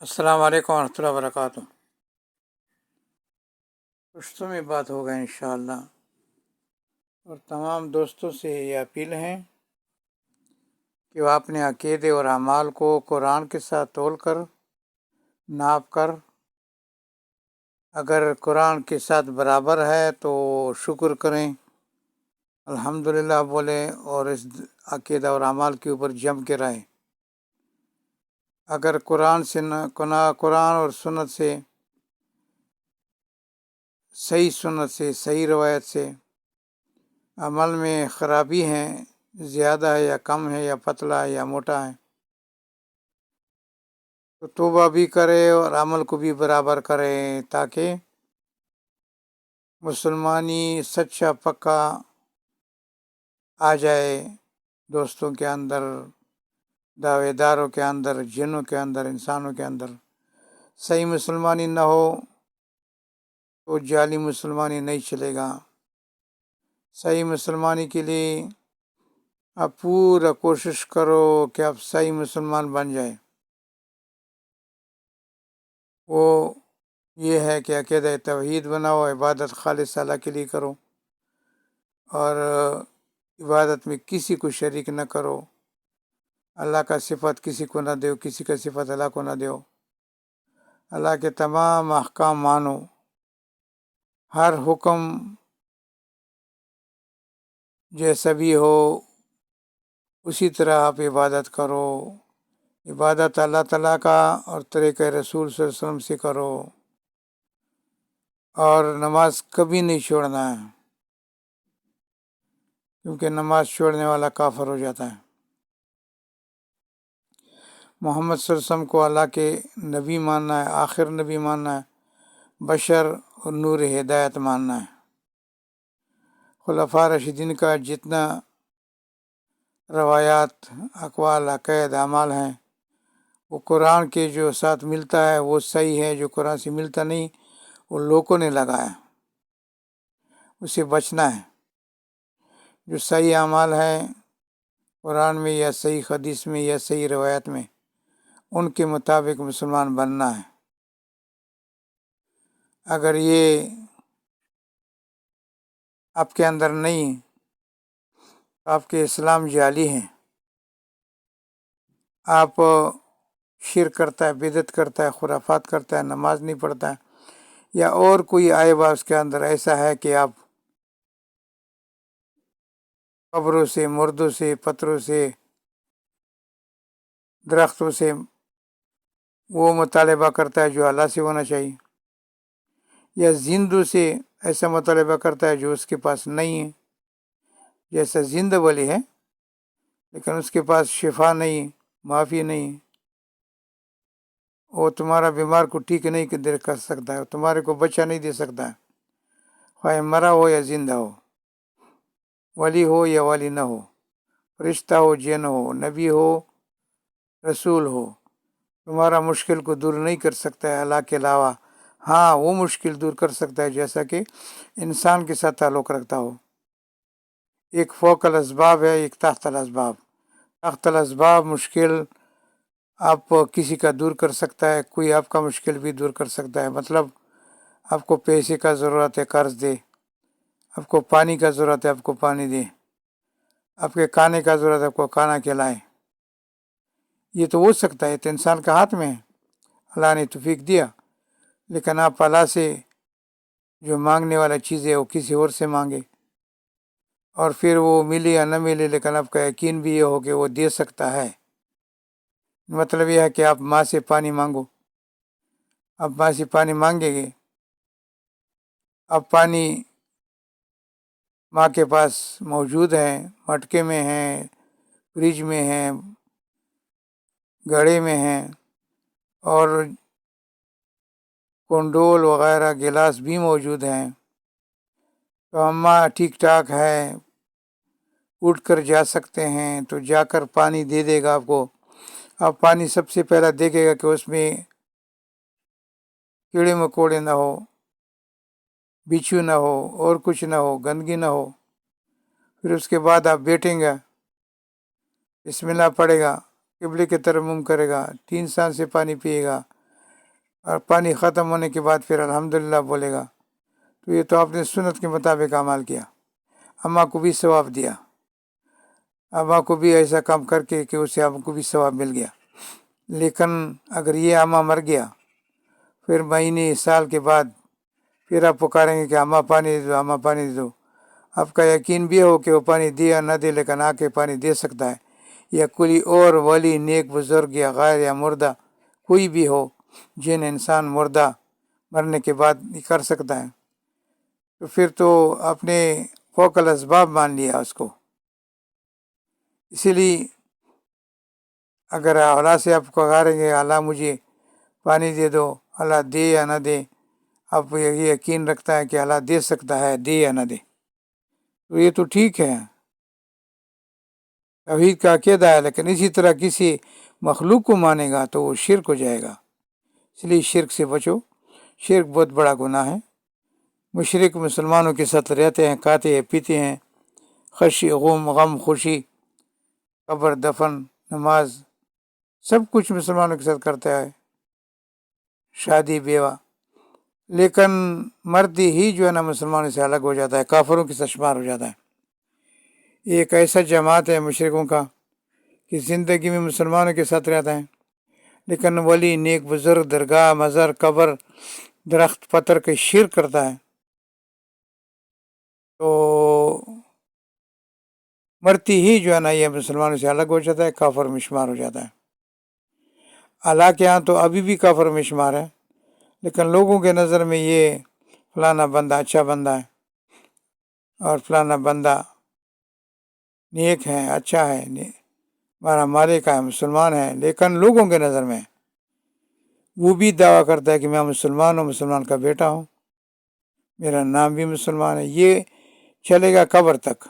السلام علیکم ورحمۃ اللہ وبرکاتہ۔ پشتوں میں بات ہوگا انشاءاللہ، اور تمام دوستوں سے یہ اپیل ہے کہ وہ اپنے عقیدے اور اعمال کو قرآن کے ساتھ تول کر ناپ کر اگر قرآن کے ساتھ برابر ہے تو شکر کریں، الحمدللہ بولیں، اور اس عقیدہ اور اعمال کے اوپر جم کے رہیں۔ اگر قرآن اور سنت سے صحیح روایت سے عمل میں خرابی ہے، زیادہ ہے یا کم ہے یا پتلا ہے یا موٹا ہے، تو توبہ بھی کرے اور عمل کو بھی برابر کرے، تاکہ مسلمانی سچا پکا آ جائے دوستوں کے اندر، دعوے داروں کے اندر، جنوں کے اندر، انسانوں کے اندر۔ صحیح مسلمانی نہ ہو تو جعلی مسلمانی نہیں چلے گا۔ صحیح مسلمانی کے لیے آپ پورا کوشش کرو کہ آپ صحیح مسلمان بن جائیں۔ وہ یہ ہے کہ عقیدہ توحید بناؤ، عبادت خالص اللہ کے لیے کرو، اور عبادت میں کسی کو شریک نہ کرو۔ اللہ کا صفت کسی کو نہ دیو، کسی کا صفت اللہ کو نہ دیو۔ اللہ کے تمام احکام مانو، ہر حکم جیسا بھی ہو اسی طرح آپ عبادت کرو۔ عبادت اللہ تعالیٰ کا اور طریقہ رسول صلی اللہ علیہ وسلم سے کرو، اور نماز کبھی نہیں چھوڑنا ہے، کیونکہ نماز چھوڑنے والا کافر ہو جاتا ہے۔ محمد صلی اللہ علیہ وسلم کو اللہ کے نبی ماننا ہے، آخر نبی ماننا ہے، بشر اور نور ہدایت ماننا ہے۔ خلفاء راشدین کا جتنا روایات، اقوال، عقائد، اعمال ہیں، وہ قرآن کے جو ساتھ ملتا ہے وہ صحیح ہے، جو قرآن سے ملتا نہیں وہ لوگوں نے لگایا، اسے بچنا ہے۔ جو صحیح اعمال ہیں قرآن میں یا صحیح حدیث میں یا صحیح روایت میں، ان کے مطابق مسلمان بننا ہے۔ اگر یہ آپ کے اندر نہیں، آپ کے اسلام جعلی ہیں، آپ شرک کرتا ہے، بدعت کرتا ہے، خرافات کرتا ہے، نماز نہیں پڑھتا ہے، یا اور کوئی عیب اس کے اندر ایسا ہے کہ آپ قبروں سے، مردوں سے، پتھروں سے، درختوں سے وہ مطالبہ کرتا ہے جو اللہ سے ہونا چاہیے، یا زندوں سے ایسا مطالبہ کرتا ہے جو اس کے پاس نہیں ہے، جیسا زند ولی ہے لیکن اس کے پاس شفا نہیں، معافی نہیں، وہ تمہارا بیمار کو ٹھیک نہیں کر سکتا ہے، تمہارے کو بچہ نہیں دے سکتا ہے، خواہ مرا ہو یا زندہ ہو، ولی ہو یا ولی نہ ہو، فرشتہ ہو، جن ہو، نبی ہو، رسول ہو، تمہارا مشکل کو دور نہیں کر سکتا ہے اللہ کے علاوہ۔ ہاں، وہ مشکل دور کر سکتا ہے جیسا کہ انسان کے ساتھ تعلق رکھتا ہو۔ ایک فوق الاسباب ہے، ایک تحت الاسباب۔ تحت الاسباب مشکل آپ کسی کا دور کر سکتا ہے، کوئی آپ کا مشکل بھی دور کر سکتا ہے۔ مطلب آپ کو پیسے کا ضرورت ہے، قرض دے، آپ کو پانی کا ضرورت ہے، آپ کو پانی دے، آپ کے کھانے کا ضرورت ہے، آپ کو کھانا کھلائے۔ یہ تو ہو سکتا ہے، تو انسان کا ہاتھ میں ہے، اللہ نے توفیق دیا، لیکن آپ اللہ سے جو مانگنے والا چیز ہے وہ کسی اور سے مانگے، اور پھر وہ ملے یا نہ ملے، لیکن آپ کا یقین بھی یہ ہو کہ وہ دے سکتا ہے۔ مطلب یہ ہے کہ آپ ماں سے پانی مانگو، آپ ماں سے پانی مانگیں گے، اب پانی ماں کے پاس موجود ہے، مٹکے میں ہیں، فریج میں ہیں، گھڑے میں ہیں، اور کنڈول وغیرہ گلاس بھی موجود ہیں، تو اماں ٹھیک ٹھاک ہے، اٹھ کر جا سکتے ہیں، تو جا کر پانی دے دے گا آپ کو۔ آپ پانی سب سے پہلا دیکھے گا کہ اس میں کیڑے مکوڑے نہ ہو، بچھو نہ ہو، اور کچھ نہ ہو، گندگی نہ ہو۔ پھر اس کے بعد آپ بیٹھیں گا، بسم اللہ پڑھے گا، قبلے کی طرف منہ کرے گا، 3 سانس سے پانی پیے گا، اور پانی ختم ہونے کے بعد پھر الحمدللہ بولے گا، تو یہ تو آپ نے سنت کے مطابق عمل کیا، اماں کو بھی ثواب دیا، اماں کو بھی ایسا کام کر کے کہ اسے آپ کو بھی ثواب مل گیا۔ لیکن اگر یہ اماں مر گیا، پھر مہینے سال کے بعد پھر آپ پکاریں گے کہ اماں پانی دے دو، اماں پانی دے دو، آپ کا یقین بھی ہو کہ وہ پانی دے یا نہ دے، لیکن آ کے پانی دے سکتا ہے، یا کوئی اور ولی نیک بزرگ یا غیر یا مردہ کوئی بھی ہو جن انسان مردہ مرنے کے بعد کر سکتا ہے، تو پھر تو آپ نے فوق الاسباب مان لیا اس کو۔ اسی لیے اگر اللہ سے آپ کو کہیں گے اللہ مجھے پانی دے دو، اللہ دے یا نہ دے، آپ یہ یقین رکھتا ہے کہ اللہ دے سکتا ہے، دے یا نہ دے، تو یہ تو ٹھیک ہے، توحید کا عقیدہ ہے۔ لیکن اسی طرح کسی مخلوق کو مانے گا تو وہ شرک ہو جائے گا، اس لیے شرک سے بچو، شرک بہت بڑا گناہ ہے۔ مشرک مسلمانوں کے ساتھ رہتے ہیں، کھاتے ہیں، پیتے ہیں، غم خوشی، قبر دفن، نماز، سب کچھ مسلمانوں کے ساتھ کرتا ہے، شادی بیوہ، لیکن مرد ہی جو ہے نا مسلمانوں سے الگ ہو جاتا ہے، کافروں کے ساتھ شمار ہو جاتا ہے۔ ایک ایسا جماعت ہے مشرکوں کا کہ زندگی میں مسلمانوں کے ساتھ رہتا ہے، لیکن ولی نیک بزرگ، درگاہ، مزار، قبر، درخت، پتھر کے شرک کرتا ہے، تو مرتی ہی جو ہے نا یہ مسلمانوں سے الگ ہو جاتا ہے، کافر میں شمار ہو جاتا ہے۔ اللہ کے ہاں تو ابھی بھی کافر میں شمار ہے، لیکن لوگوں کے نظر میں یہ فلانا بندہ اچھا بندہ ہے اور فلانا بندہ نیک ہے، اچھا ہے، ہمارا مالک ہے، مسلمان ہے، لیکن لوگوں کے نظر میں وہ بھی دعویٰ کرتا ہے کہ میں مسلمان ہوں، مسلمان کا بیٹا ہوں، میرا نام بھی مسلمان ہے۔ یہ چلے گا قبر تک،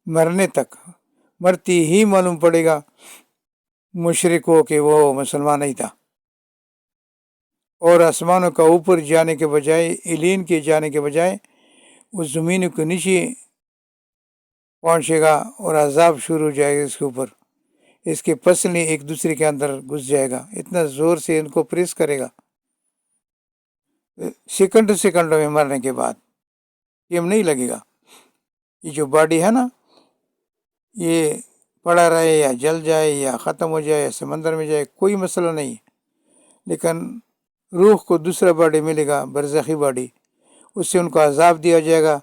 مرنے تک، مرتی ہی معلوم پڑے گا مشرک ہو کہ وہ مسلمان نہیں تھا، اور آسمانوں کا اوپر جانے کے بجائے، ایلین کے جانے کے بجائے اس زمین کے نیچے پہنچے گا اور عذاب شروع ہو جائے گا اس کے اوپر، اس کے پسلیں ایک دوسرے کے اندر گھس جائے گا، اتنا زور سے ان کو پریس کرے گا سیکنڈوں میں مرنے کے بعد، ٹائم نہیں لگے گا۔ یہ جو باڈی ہے نا، یہ پڑا رہے یا جل جائے یا ختم ہو جائے یا سمندر میں جائے، کوئی مسئلہ نہیں، لیکن روح کو دوسرا باڈی ملے گا، برزخی باڈی، اس سے ان کو عذاب دیا جائے گا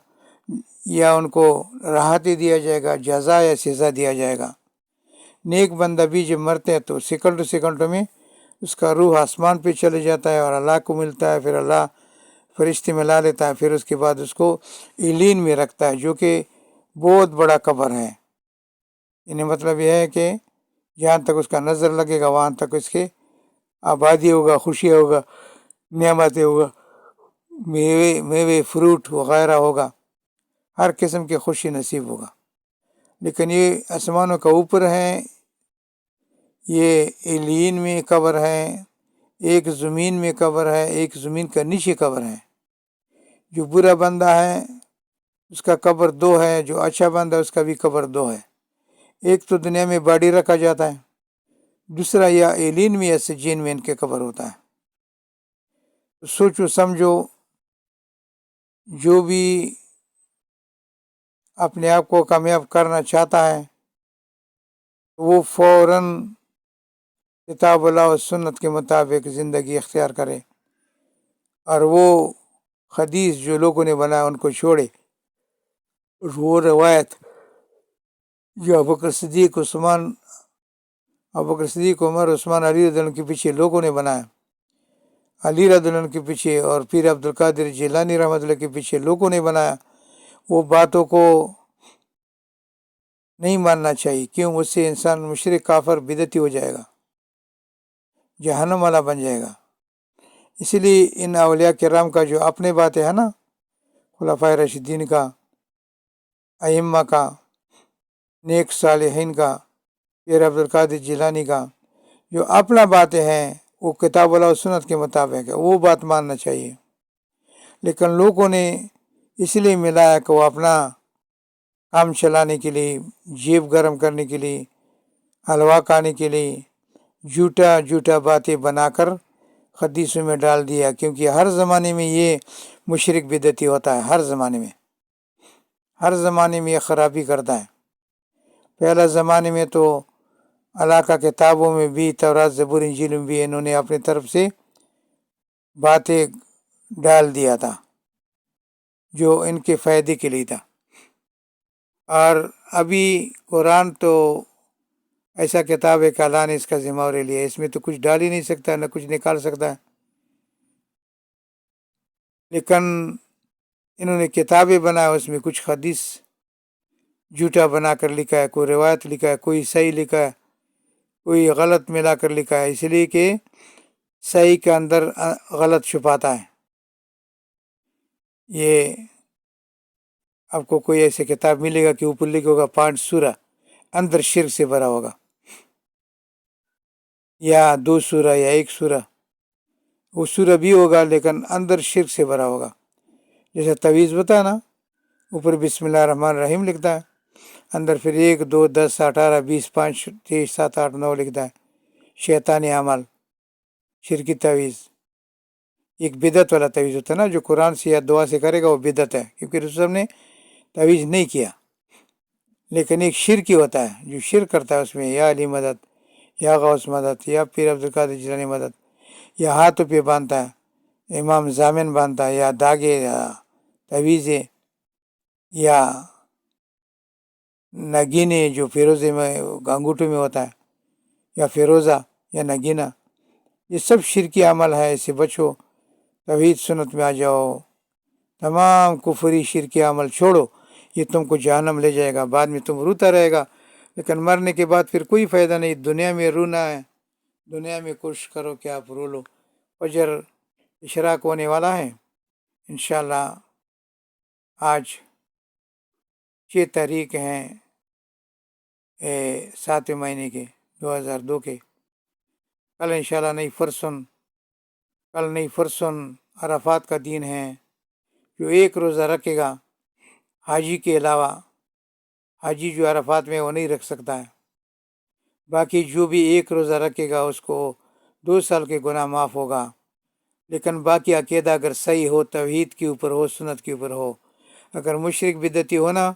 یا ان کو راحتی دیا جائے گا، جزا یا سزا دیا جائے گا۔ نیک بندہ بھی جب مرتے ہیں تو سیکنڈوں میں اس کا روح آسمان پہ چلے جاتا ہے اور اللہ کو ملتا ہے، پھر اللہ فرشتے میں لا لیتا ہے، پھر اس کے بعد اس کو ایلین میں رکھتا ہے، جو کہ بہت بڑا قبر ہے۔ یعنی مطلب یہ ہے کہ جہاں تک اس کا نظر لگے گا وہاں تک اس کے آبادی ہوگا، خوشی ہوگا، نعمتیں ہوگا، میوے فروٹ وغیرہ ہوگا، ہر قسم کی خوشی نصیب ہوگا۔ لیکن یہ آسمانوں کا اوپر ہے، یہ ایلین میں قبر ہے، ایک زمین میں قبر ہے، ایک زمین کا نیچے قبر ہے۔ جو برا بندہ ہے اس کا قبر 2 ہے، جو اچھا بندہ ہے اس کا بھی قبر 2 ہے۔ ایک تو دنیا میں باڈی رکھا جاتا ہے، دوسرا یا ایلین میں یا سجین میں ان کے قبر ہوتا ہے۔ سوچو سمجھو، جو بھی اپنے آپ کو کامیاب کرنا چاہتا ہے وہ فوراً کتاب اللہ و سنت کے مطابق زندگی اختیار کرے، اور وہ حدیث جو لوگوں نے بنایا ان کو چھوڑے، وہ روایت جو ابوبکر صدیق، عمر، عثمان، علی رضی اللہ عنہ کے پیچھے لوگوں نے بنایا، علی رضی اللہ عنہ کے پیچھے اور پیر عبدالقادر جیلانی رحمۃ اللہ کے پیچھے لوگوں نے بنایا، وہ باتوں کو نہیں ماننا چاہیے، کیوں؟ اس سے انسان مشرک، کافر، بدعتی ہو جائے گا، جہنم والا بن جائے گا۔ اسی لیے ان اولیاء کرام کا جو اپنے باتیں ہیں نا، خلفائے راشدین کا، ائمہ کا، نیک صالحین کا، پیر عبدالقادر جیلانی کا، جو اپنا باتیں ہیں وہ کتاب اللہ و سنت کے مطابق ہے، وہ بات ماننا چاہیے۔ لیکن لوگوں نے اس لیے ملایا کہ وہ اپنا کام چلانے کے لیے، جیب گرم کرنے کے لیے، حلوہ کھانے کے لیے جھوٹا باتیں بنا کر حدیثوں میں ڈال دیا، کیونکہ ہر زمانے میں یہ مشرک بدعتی ہوتا ہے، ہر زمانے میں یہ خرابی کرتا ہے۔ پہلا زمانے میں تو اللہ کا کتابوں میں بھی، تورات زبور انجیل میں بھی انہوں نے اپنی طرف سے باتیں ڈال دیا تھا جو ان کے فائدے کے لیے تھا، اور ابھی قرآن تو ایسا کتاب ہے کہ اللہ نے اس کا ذمہ لے لیا، اس میں تو کچھ ڈال ہی نہیں سکتا، نہ کچھ نکال سکتا ہے۔ لیکن انہوں نے کتابیں بنایا، اس میں کچھ حدیث جھوٹا بنا کر لکھا ہے، کوئی روایت لکھا ہے، کوئی صحیح لکھا ہے، کوئی غلط ملا کر لکھا ہے، اس لیے کہ صحیح کے اندر غلط چھپاتا ہے۔ یہ آپ کو کوئی ایسی کتاب ملے گا کہ اوپر لکھا ہوگا 5 سورہ، اندر شرک سے بھرا ہوگا، یا 2 سورہ یا 1 سورہ، وہ سورہ بھی ہوگا لیکن اندر شرک سے بھرا ہوگا۔ جیسے تعویذ بتا نا، اوپر بسم اللہ الرحمن الرحیم لکھتا ہے، اندر پھر 1 2 10 18 20 5 23 7 8 9 لکھتا ہے، شیطانی عمل، شرکی تعویذ۔ ایک بدعت والا تعویذ ہوتا ہے نا، جو قرآن سے یا دعا سے کرے گا وہ بدعت ہے، کیونکہ رسول صاحب نے تعویذ نہیں کیا۔ لیکن ایک شرکی ہوتا ہے، جو شرک کرتا ہے، اس میں یا علی مدد، یا غوث مدد، یا پیر عبدالقادر جیلانی مدد، یا ہاتھوں پہ باندھتا ہے، امام ضامن باندھتا ہے، یا داغے، یا تعویذیں، یا نگینے جو فیروزے میں انگوٹھوں میں ہوتا ہے، یا فیروزہ یا نگینہ، یہ سب شرکی عمل ہے، اس سے بچو، توحید سنت میں آ جاؤ، تمام کفری شرکی عمل چھوڑو، یہ تم کو جہنم لے جائے گا، بعد میں تم روتا رہے گا، لیکن مرنے کے بعد پھر کوئی فائدہ نہیں، دنیا میں رونا ہے، دنیا میں کوشش کرو کہ آپ رو لو۔ فجر اشراق ہونے والا ہے انشاءاللہ، آج 6 تاریخ ہیں 7 مہینے کے 2002 کے، کل انشاءاللہ نہیں فرسن عرفات کا دن ہے۔ جو ایک روزہ رکھے گا حاجی کے علاوہ، حاجی جو عرفات میں وہ نہیں رکھ سکتا ہے، باقی جو بھی ایک روزہ رکھے گا اس کو 2 سال کے گناہ معاف ہوگا۔ لیکن باقی عقیدہ اگر صحیح ہو، توحید کے اوپر ہو، سنت کے اوپر ہو، اگر مشرک بدعتی ہونا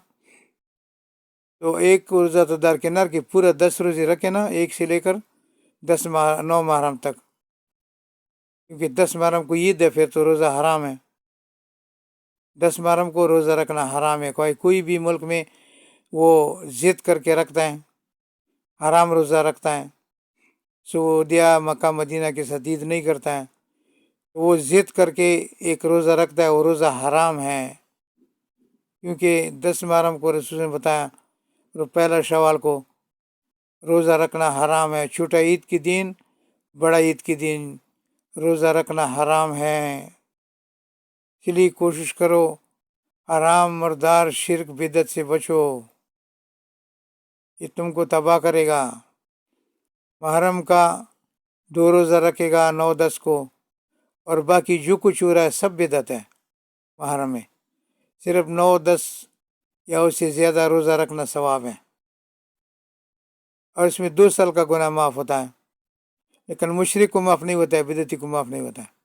تو ایک روزہ تو درکنار کے پورا 10 روزے رکھے نا، 1 سے لے کر 9 محرم تک، کیونکہ 10 محرم کو عید ہے، پھر تو روزہ حرام ہے، 10 محرم کو روزہ رکھنا حرام ہے۔ کوئی بھی ملک میں وہ ضد کر کے رکھتا ہے، حرام روزہ رکھتا ہے، سعودیہ مکہ مدینہ کے ساتھ عید نہیں کرتا ہے، وہ ضد کر کے ایک روزہ رکھتا ہے، وہ روزہ حرام ہے، کیونکہ 10 محرم کو رسول نے بتایا، پہلا شوال کو روزہ رکھنا حرام ہے، چھوٹا عید کے دن، بڑا عید کے دن روزہ رکھنا حرام ہے۔ اس لیے کوشش کرو، حرام مردار شرک بدعت سے بچو، یہ تم کو تباہ کرے گا۔ محرم کا 2 روزہ رکھے گا 9 10 کو، اور باقی جو کچھ ہو رہا ہے سب بدعت ہے۔ محرم میں صرف 9 10 یا اس سے زیادہ روزہ رکھنا ثواب ہے، اور اس میں 2 سال کا گناہ معاف ہوتا ہے، لیکن مشرک کو معاف نہیں ہوتا ہے، بدعتی کو معاف نہیں ہوتا ہے۔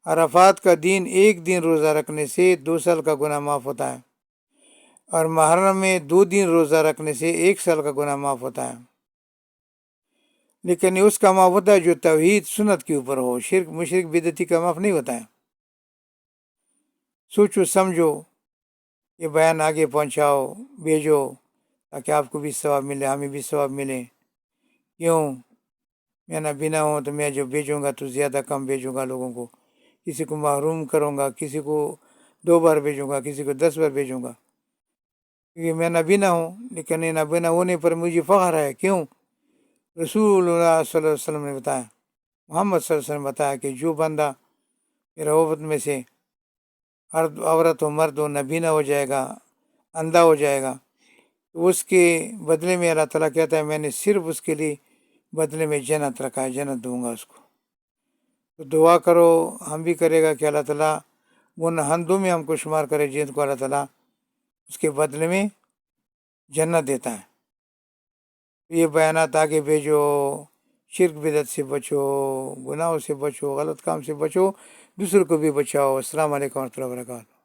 عرفات کا دن 1 دن روزہ رکھنے سے 2 سال کا گناہ معاف ہوتا ہے، اور محرم میں 2 دن روزہ رکھنے سے 1 سال کا گناہ معاف ہوتا ہے، لیکن اس کا معاف ہوتا ہے جو توحید سنت کے اوپر ہو، شرک مشرک بدعتی کا معاف نہیں ہوتا ہے۔ سوچو سمجھو، یہ بیان آگے پہنچاؤ، بھیجو، تاکہ آپ کو بھی ثواب ملے، ہمیں بھی ثواب ملے۔ کیوں؟ میں نہ بنا ہوں تو میں جو بھیجوں گا تو زیادہ کم بھیجوں گا، لوگوں کو کسی کو محروم کروں گا، کسی کو 2 بار بھیجوں گا، کسی کو 10 بار بھیجوں گا، کیونکہ میں نبینا ہوں، لیکن نبینا ہونے پر مجھے فخر ہے۔ کیوں؟ رسول اللہ صلی اللہ علیہ وسلم نے بتایا، محمد صلی اللہ علیہ وسلم نے بتایا کہ جو بندہ میرا امت میں سے ہر عورت و مرد و نبینا ہو جائے گا، اندھا ہو جائے گا، تو اس کے بدلے میں اللہ تعالیٰ کہتا ہے میں نے صرف اس کے لیے بدلے میں جنت رکھا ہے، جنت دوں گا اس کو۔ تو دعا کرو، ہم بھی کرے گا کہ اللہ تعالیٰ ان ہندوں میں ہم کو شمار کرے جن کو اللہ تعالیٰ اس کے بدلے میں جنت دیتا ہے۔ یہ بیانات آگے بھیجو، شرک بدعت سے بچو، گناہوں سے بچو، غلط کام سے بچو، دوسروں کو بھی بچاؤ۔ السلام علیکم ورحمۃ اللہ وبرکاتہ۔